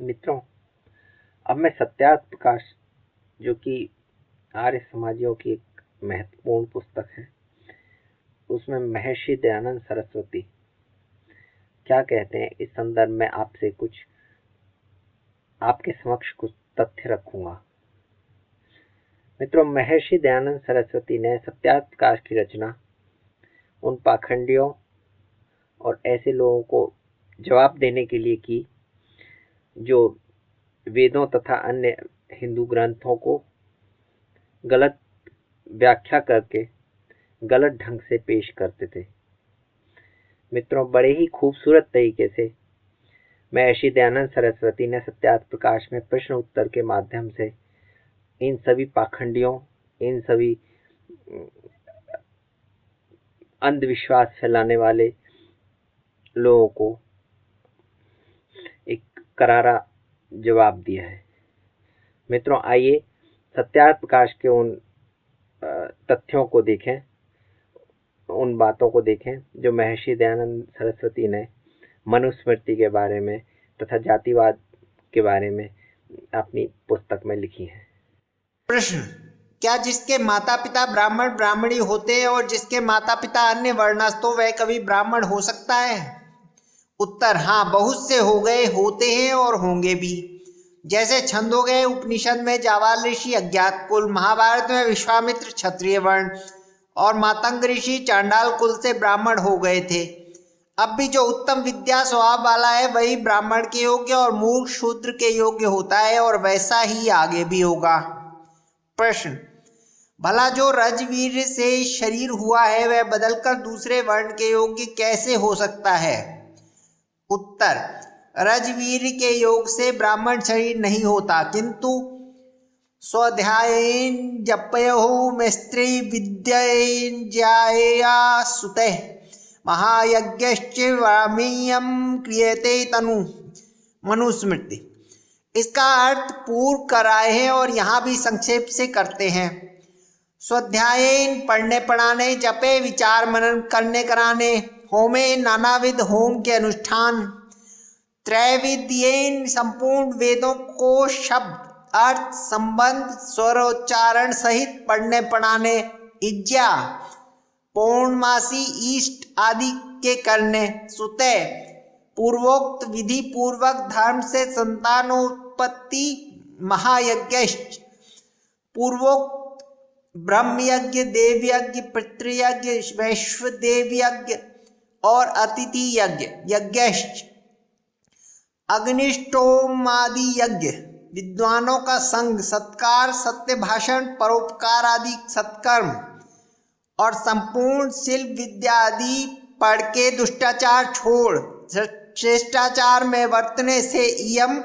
मित्रों, अब मैं सत्यार्थ प्रकाश, जो कि आर्य समाजियों की एक महत्वपूर्ण पुस्तक है, उसमें महर्षि दयानंद सरस्वती क्या कहते हैं इस संदर्भ में आपसे कुछ आपके समक्ष कुछ तथ्य रखूंगा। मित्रों, महर्षि दयानंद सरस्वती ने सत्यार्थ प्रकाश की रचना उन पाखंडियों और ऐसे लोगों को जवाब देने के लिए की जो वेदों तथा अन्य हिंदू ग्रंथों को गलत व्याख्या करके गलत ढंग से पेश करते थे। मित्रों, बड़े ही खूबसूरत तरीके से महर्षि दयानंद सरस्वती ने सत्यार्थ प्रकाश में प्रश्न उत्तर के माध्यम से इन सभी पाखंडियों, इन सभी अंधविश्वास फैलाने वाले लोगों को एक करारा जवाब दिया है। मित्रों, आइए सत्यार्थ प्रकाश के उन तथ्यों को देखें, उन बातों को देखें जो महर्षि दयानंद सरस्वती ने मनुस्मृति के बारे में तथा जातिवाद के बारे में अपनी पुस्तक में लिखी है। प्रश्न: क्या जिसके माता पिता ब्राह्मण ब्राह्मणी होते हैं और जिसके माता पिता अन्य वर्णस्थ हो वह कभी ब्राह्मण हो सकता है? उत्तर: हाँ, बहुत से हो गए, होते हैं और होंगे भी। जैसे छंदोगय उपनिषद में जावाल ऋषि अज्ञात कुल, महाभारत में विश्वामित्र क्षत्रिय वर्ण और मातंग ऋषि चांडाल कुल से ब्राह्मण हो गए थे। अब भी जो उत्तम विद्या स्वभाव वाला है वही ब्राह्मण के योग्य और मूर्ख शूद्र के योग्य होता है और वैसा ही आगे भी होगा। प्रश्न: भला जो रजवीर से शरीर हुआ है वह बदलकर दूसरे वर्ण के योग्य कैसे हो सकता है? उत्तर: रजवीर के योग से ब्राह्मण शरीर नहीं होता, किंतु स्वाध्यायेन जपयो मैस्त्री विद्येन ज्याया सुतः महायज्ञश्च वामीयम क्रियते तनु। मनुस्मृति। इसका अर्थ पूर्व कराए हैं और यहाँ भी संक्षेप से करते हैं। स्वाध्यायेन पढ़ने पढ़ाने, जपे विचार मनन करने कराने, होमे नानाविध होम के अनुष्ठान, त्रैविद्येन संपूर्ण वेदों को शब्द अर्थ संबंध स्वरोच्चारण सहित पढ़ने पढ़ाने, इज्जा पौर्णमासी इष्ट आदि के करने, सुतः पूर्वोक्त विधि पूर्वक धर्म से संतानोत्पत्ति, महायज्ञ पूर्वोक्त ब्रह्म यज्ञ, देव यज्ञ, पितृयज्ञ, वैश्वदेव यज्ञ और अतिथि यज्ञ, यज्ञश्च अग्निष्टोमादि यज्ञ, विद्वानों का संग, सत्कार, सत्य भाषण, परोपकार आदि सत्कर्म और संपूर्ण शिल्प विद्या आदि पढ़ के दुष्टाचार छोड़ श्रेष्ठाचार में वर्तने से इयम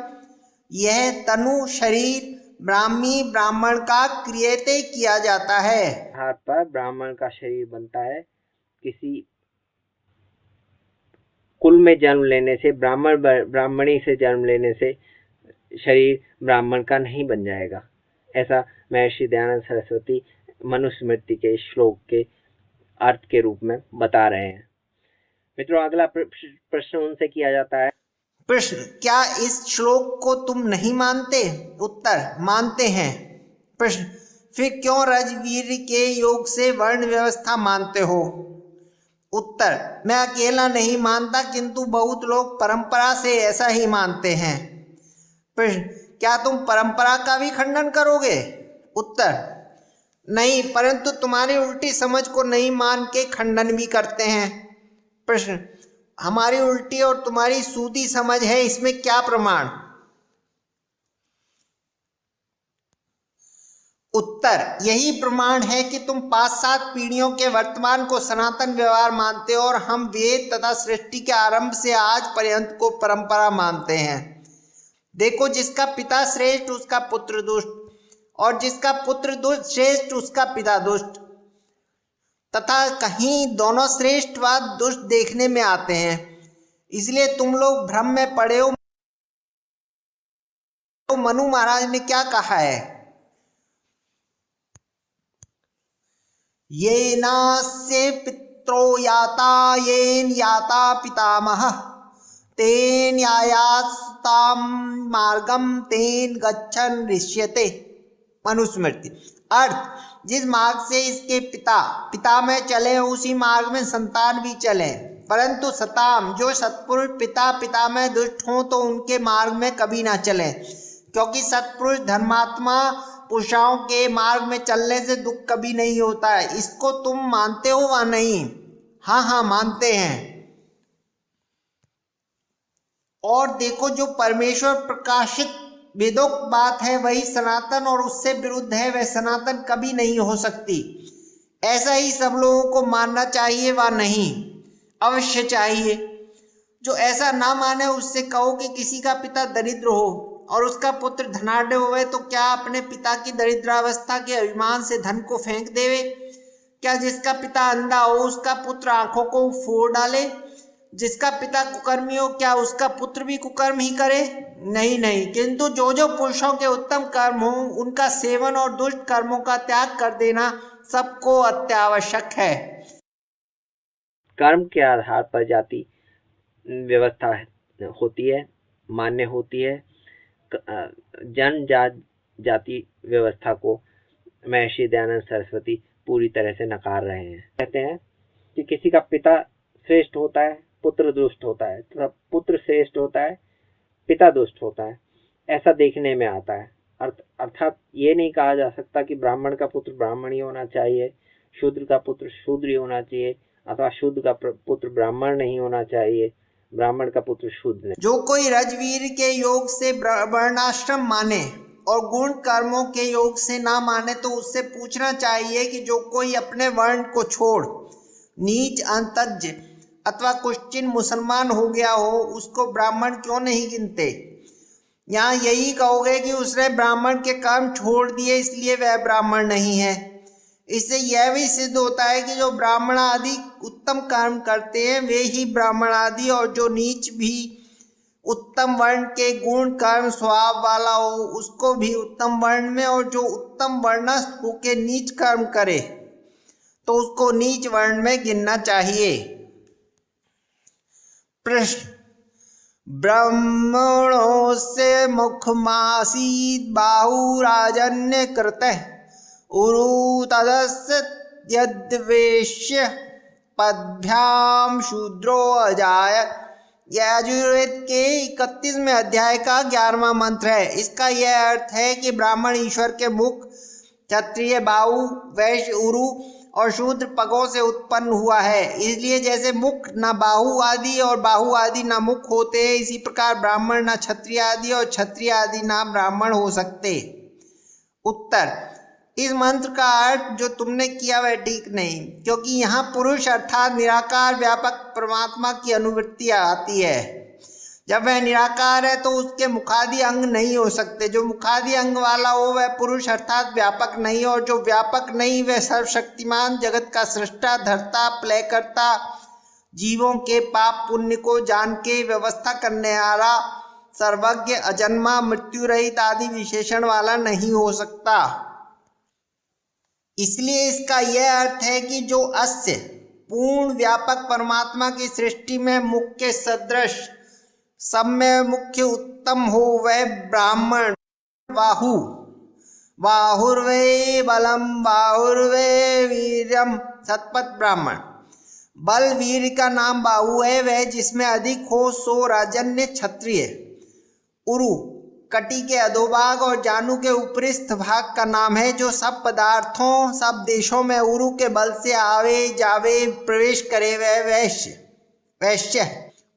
यह तनु शरीर ब्राह्मी ब्राह्मण का क्रियते किया जाता है। हाथ पर ब्राह्मण का शरीर बनता है। किसी कुल में जन्म लेने से, ब्राह्मणी से जन्म लेने से शरीर ब्राह्मण का नहीं बन जाएगा। ऐसा महर्षि दयानंद सरस्वती मनुस्मृति के श्लोक के अर्थ के रूप में बता रहे हैं। मित्रों, अगला प्रश्न उनसे किया जाता है। प्रश्न: क्या इस श्लोक को तुम नहीं मानते? उत्तर: मानते हैं। प्रश्न: फिर क्यों रजवीर के योग से वर्ण व्यवस्था मानते हो? उत्तर: मैं अकेला नहीं मानता, किंतु बहुत लोग परंपरा से ऐसा ही मानते हैं। प्रश्न: क्या तुम परंपरा का भी खंडन करोगे? उत्तर: नहीं, परंतु तुम्हारी उल्टी समझ को नहीं मान के खंडन भी करते हैं। प्रश्न: हमारी उल्टी और तुम्हारी सूदी समझ है, इसमें क्या प्रमाण? उत्तर: यही प्रमाण है कि तुम 5-7 पीढ़ियों के वर्तमान को सनातन व्यवहार मानते हो और हम वेद तथा सृष्टि के आरंभ से आज पर्यंत को परंपरा मानते हैं। देखो, जिसका पिता श्रेष्ठ उसका पुत्र दुष्ट, और जिसका पुत्र दुष्ट श्रेष्ठ उसका पिता दुष्ट, तथा कहीं दोनों श्रेष्ठ व दुष्ट देखने में आते हैं। इसलिए तुम लोग भ्रम में पड़े हो। मनु महाराज ने क्या कहा है? ये नास्य पित्रो याता येन याता पितामह तेन यायास्ताम मार्गम तेन गच्छन ऋष्यते। मनुस्मृति। अर्थ, जिस मार्ग से इसके पिता में चले उसी मार्ग में संतान भी चले, परंतु सताम, जो सत्पुरुष पिता में दुष्ट हों तो उनके मार्ग में कभी ना चले, क्योंकि सत्पुरुष धर्मात्मा पुरुषों के मार्ग में चलने से दुख कभी नहीं होता है। इसको तुम मानते हो वा नहीं? हाँ मानते हैं। और देखो, जो परमेश्वर प्रकाशित वेदोक्त बात है वही सनातन, और उससे विरुद्ध है वह सनातन कभी नहीं हो सकती। ऐसा ही सब लोगों को मानना चाहिए वा नहीं? अवश्य चाहिए। जो ऐसा ना माने उससे कहो कि किसी का पिता दरिद्र हो और उसका पुत्र धनाढ्य होवे तो क्या अपने पिता की दरिद्रावस्था के अभिमान से धन को फेंक देवे? क्या जिसका पिता अंधा हो उसका पुत्र आंखों को फोड़ डाले? जिसका पिता कुकर्मी हो क्या उसका पुत्र भी कुकर्म ही करे? नहीं, किंतु जो पुरुषों के उत्तम कर्म हो उनका सेवन और दुष्ट कर्मों का त्याग कर देना सबको अत्यावश्यक है। कर्म के आधार पर जाति व्यवस्था होती है, मान्य होती है। जाति व्यवस्था को महर्षि दयानंद सरस्वती पूरी तरह से नकार रहे हैं। कहते हैं कि किसी का पिता श्रेष्ठ होता है, पुत्र दुष्ट होता है, तथा पुत्र श्रेष्ठ होता है, पिता दुष्ट होता है, ऐसा देखने में आता है। अर्थात ये नहीं कहा जा सकता कि ब्राह्मण का पुत्र ब्राह्मण ही होना चाहिए, शूद्र का पुत्र शूद्र ही होना चाहिए, अथवा शूद्र का पुत्र ब्राह्मण नहीं होना चाहिए, ब्राह्मण का पुत्र शूद्र नहीं। जो कोई रजवीर के योग से वर्णाश्रम माने और गुण कर्मों के योग से ना माने तो उससे पूछना चाहिए कि जो कोई अपने वर्ण को छोड़ नीच अंतज अथवा कुश्चिन मुसलमान हो गया हो उसको ब्राह्मण क्यों नहीं गिनते? यहाँ यही कहोगे कि उसने ब्राह्मण के कर्म छोड़ दिए इसलिए वह ब्राह्मण नहीं है। इससे यह भी सिद्ध होता है कि जो ब्राह्मण आदि उत्तम कर्म करते हैं वे ही ब्राह्मण आदि, और जो नीच भी उत्तम वर्ण के गुण कर्म स्वभाव वाला हो उसको भी उत्तम वर्ण में, और जो उत्तम वर्णस्थ होके नीच कर्म करे तो उसको नीच वर्ण में गिनना चाहिए। प्रश्न, ब्राह्मणों से मुखमासीद बाहु राजन्य कृतः उरु तदस्य यद्वेश्य पदभ्याम शूद्रो अजायत। यह यजुर्वेद के 31वें अध्याय का 11वां मंत्र है। इसका यह अर्थ है कि ब्राह्मण ईश्वर के मुख, क्षत्रिय बाहु, वैश्य उरु और शूद्र पगों से उत्पन्न हुआ है। इसलिए जैसे मुख न बाहु आदि और बाहु आदि न मुख होते, इसी प्रकार ब्राह्मण न क्षत्रिय आदि और क्षत्रिय आदि न ब्राह्मण हो सकते। उत्तर, इस मंत्र का अर्थ जो तुमने किया वह ठीक नहीं, क्योंकि यहाँ पुरुष अर्थात निराकार व्यापक परमात्मा की अनुवृत्ति आती है। जब वह निराकार है तो उसके मुखादि अंग नहीं हो सकते। जो मुखादि अंग वाला हो वह पुरुष अर्थात व्यापक नहीं, और जो व्यापक नहीं वह सर्वशक्तिमान जगत का सृष्टा, धर्ता, प्रलयकर्ता, जीवों के पाप पुण्य को जान के व्यवस्था करने वाला, सर्वज्ञ, अजन्मा, मृत्यु रहित आदि विशेषण वाला नहीं हो सकता। इसलिए इसका यह अर्थ है कि जो अस्य पूर्ण व्यापक परमात्मा की सृष्टि में मुख के सदृश सब में मुख्य उत्तम हो वह ब्राह्मण। बाहु बाहुर्वे बलम बाहुर्वे वीर्यम सतपथ ब्राह्मण। बल वीर का नाम बाहु है, वह जिसमें अधिक हो सो राजन्य क्षत्रिय। उरु कटी के अधोभाग और जानु के उपरिस्थ भाग का नाम है, जो सब पदार्थों सब देशों में उरु के बल से आवे जावे प्रवेश करे वह वैश्य।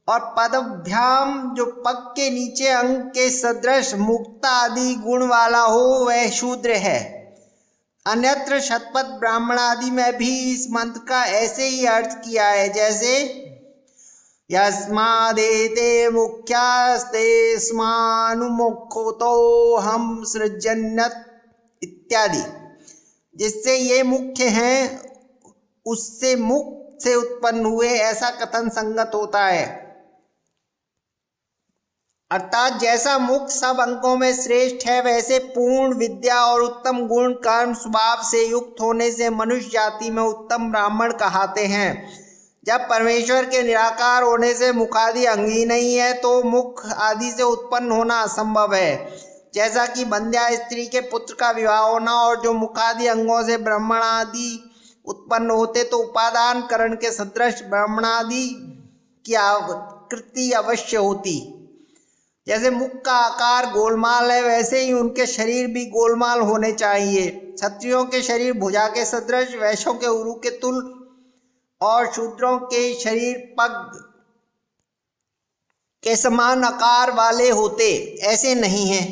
और पदभ्याम जो पग के नीचे अंग के सदृश मुक्ता आदि गुण वाला हो वह शूद्र है। अन्यत्र शतपथ ब्राह्मण आदि में भी इस मंत्र का ऐसे ही अर्थ किया है, जैसे यस्मादेते मुख्यास्ते स्मानुमुखतो हम सृजन्यत इत्यादि। जिससे ये मुख्य हैं उससे मुख से उत्पन्न हुए, ऐसा कथन संगत होता है। अर्थात जैसा मुख सब अंगों में श्रेष्ठ है, वैसे पूर्ण विद्या और उत्तम गुण कर्म स्वभाव से युक्त होने से मनुष्य जाति में उत्तम ब्राह्मण कहाते हैं। जब परमेश्वर के निराकार होने से मुखादि अंग ही नहीं है तो मुख आदि से उत्पन्न होना असंभव है। जैसा कि बंध्या स्त्री के पुत्र का विवाह होना और जो मुखादि अंगों से ब्राह्मण आदि उत्पन्न होते तो उपादान करण के सदृश ब्राह्मणादि की आकृति अवश्य होती। जैसे मुख का आकार गोलमाल है वैसे ही उनके शरीर भी गोलमाल होने चाहिए। क्षत्रियों के शरीर भुजा के सदृश, वैश्यों के उरु के तुल और शूद्रों के शरीर पग के समान आकार वाले होते, ऐसे नहीं है।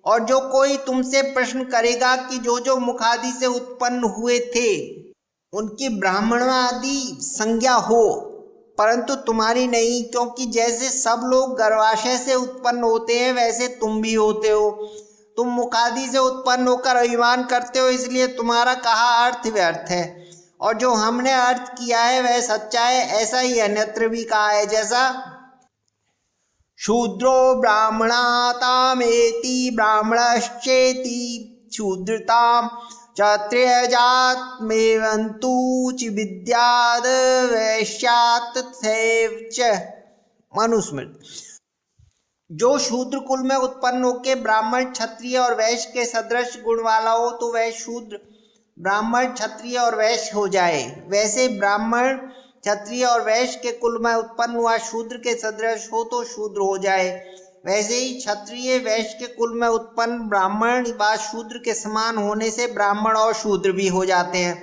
और जो कोई तुमसे प्रश्न करेगा कि जो मुखादि से उत्पन्न हुए थे उनकी ब्राह्मण आदि संज्ञा हो, परंतु तुम्हारी नहीं, क्योंकि जैसे सब लोग गर्भाशय से उत्पन्न होते हैं वैसे तुम भी होते हो। तुम मुखादि से उत्पन्न होकर अभिमान करते हो, इसलिए तुम्हारा कहा अर्थ व्यर्थ है। और जो हमने अर्थ किया है वह सच्चा है, ऐसा ही अन्यत्र भी कहा है। जैसा शूद्रो ब्राह्मणातामेति ब्राह्मणश्चेति शूद्रताम क्षत्रियजातमेवन्तु च विद्याद् वैश्यात् तथैव च। मनुस्मृति। जो शूद्र कुल में उत्पन्न होकर ब्राह्मण क्षत्रिय और वैश्य के सदृश गुण वाला हो तो वह शूद्र ब्राह्मण क्षत्रिय और वैश्य हो जाए। वैसे ब्राह्मण क्षत्रिय और वैश्य के कुल में उत्पन्न हुआ शूद्र के सदृश हो तो शूद्र हो जाए। वैसे ही क्षत्रिय वैश्य के कुल में उत्पन्न ब्राह्मण व शूद्र के समान होने से ब्राह्मण और शूद्र भी हो जाते हैं।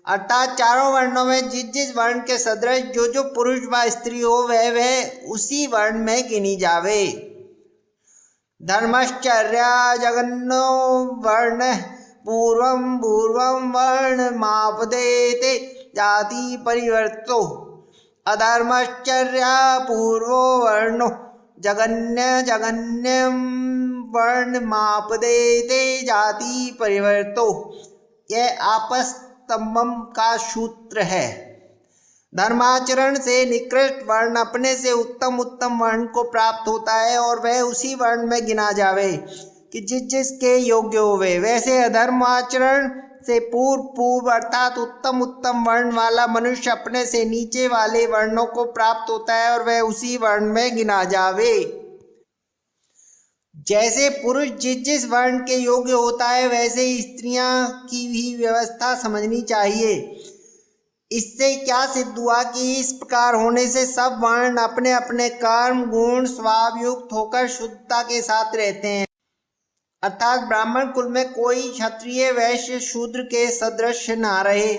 अर्थात चारों वर्णों में जिस वर्ण के सदृश जो पुरुष व स्त्री हो वह उसी वर्ण में गिनी जावे। धर्मश्चर्या जगन्नो वर्ण पूर्वं वर्ण मापदेते जाति परिवर्तो। अधर्मश्चर्या पूर्वो वर्णो जगन्यम वर्ण मापदेते जाति परिवर्तो। यह आपस्तंभम का सूत्र है। धर्माचरण से निकृष्ट वर्ण अपने से उत्तम वर्ण को प्राप्त होता है और वह उसी वर्ण में गिना जावे कि जिसके योग्य होवे। वैसे अधर्माचरण से पूर्व अर्थात उत्तम वर्ण वाला मनुष्य अपने से नीचे वाले वर्णों को प्राप्त होता है और वह उसी वर्ण में गिना जावे। जैसे पुरुष जिस वर्ण के योग्य होता है वैसे ही स्त्रियां की भी व्यवस्था समझनी चाहिए। इससे क्या सिद्ध हुआ कि इस प्रकार होने से सब वर्ण अपने अपने कर्म गुण स्वभाव युक्त होकर शुद्धता के साथ रहते हैं। अर्थात ब्राह्मण कुल में कोई क्षत्रिय वैश्य शूद्र के सदृश न रहे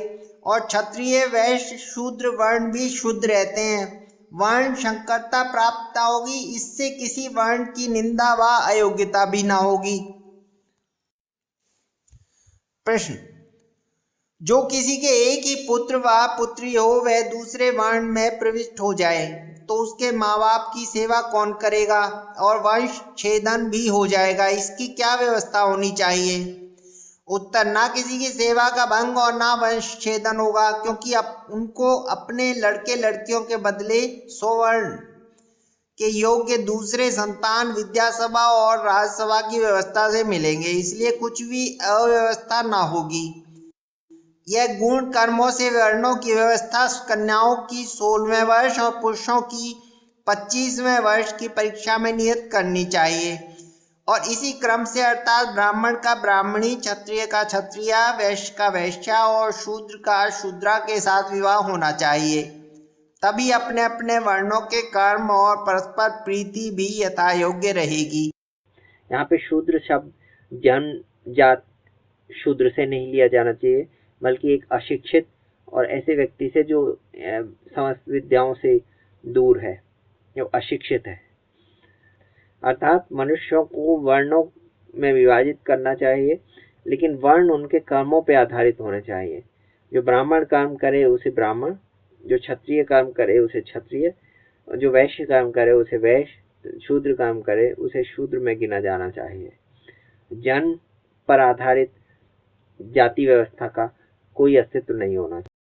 और क्षत्रिय वैश्य शूद्र वर्ण भी शुद्ध रहते हैं। वर्ण संकरता प्राप्त होगी, इससे किसी वर्ण की निंदा व अयोग्यता भी न होगी। प्रश्न। जो किसी के एक ही पुत्र व पुत्री हो वह दूसरे वर्ण में प्रविष्ट हो जाए तो उसके माँ बाप की सेवा कौन करेगा और वंश छेदन भी हो जाएगा, इसकी क्या व्यवस्था होनी चाहिए? उत्तर। ना किसी की सेवा का भंग और ना वंश छेदन होगा, क्योंकि उनको अपने लड़के लड़कियों के बदले स्वर्ण के योग्य दूसरे संतान विद्यासभा और राजसभा की व्यवस्था से मिलेंगे, इसलिए कुछ भी अव्यवस्था ना होगी। यह गुण कर्मों से वर्णों की व्यवस्था कन्याओं की 16वें वर्ष और पुरुषों की 25वें वर्ष की परीक्षा में नियत करनी चाहिए और इसी क्रम से अर्थात ब्राह्मण का ब्राह्मणी, क्षत्रिय का क्षत्रिया, वैश्य का वैश्या और शूद्र का शूद्रा के साथ विवाह होना चाहिए। तभी अपने अपने वर्णों के कर्म और परस्पर प्रीति भी यथा योग्य रहेगी। यहाँ पे शूद्र शब्द जन्म जात शूद्र से नहीं लिया जाना चाहिए, बल्कि एक अशिक्षित और ऐसे व्यक्ति से जो समस्त विद्याओं से दूर है, जो अशिक्षित है। अर्थात मनुष्यों को वर्णों में विभाजित करना चाहिए, लेकिन वर्ण उनके कर्मों पर आधारित होने चाहिए। जो ब्राह्मण कर्म करे उसे ब्राह्मण, जो क्षत्रिय कर्म करे उसे क्षत्रिय, जो वैश्य कर्म करे उसे वैश्य, शूद्र कर्म करे उसे शूद्र में गिना जाना चाहिए। जन्म पर आधारित जाति व्यवस्था का कोई अस्तित्व नहीं होना चाहिए।